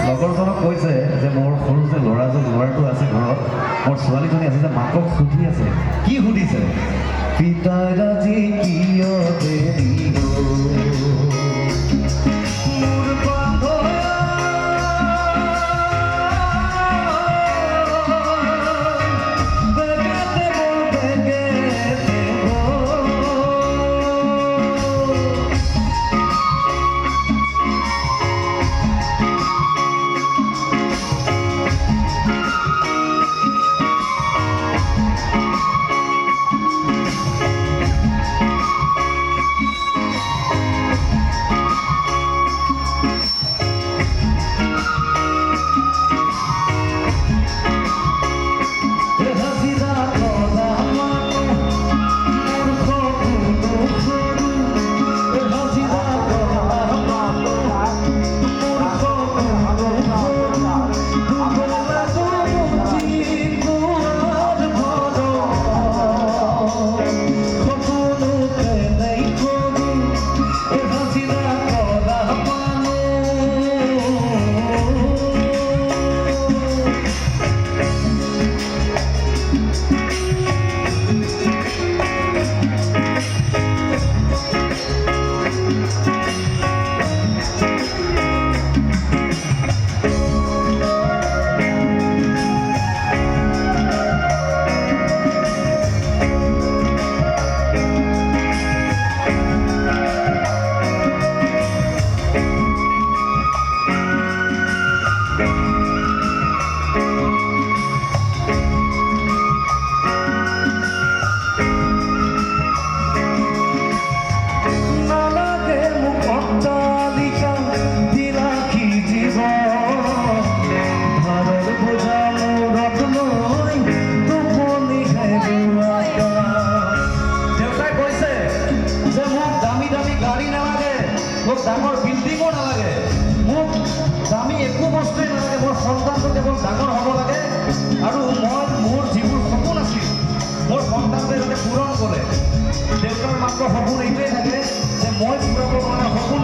লগৰজনক কৈছে যে মোৰ সৰু যে ল'ৰাটো আছে ঘৰত, মোৰ ছোৱালীজনী আছে যে মাকক সুধি আছে। কি সুধিছে? পিতাৰাজি কিয় দেৰিব ডাঙৰ বিল্ডিঙো নালাগে, মোক দামী একো বস্তুৱেই নালাগে। মোৰ সন্তানটো কেৱল ডাঙৰ হ'ব লাগে আৰু মই মোৰ যিবোৰ সপোন আছিল মোৰ সন্তানটোৱে যাতে পূৰণ কৰে। দেউতাৰ মাত্ৰ সপোন এইটোৱেই থাকে যে মই পূৰাব পৰা সপোন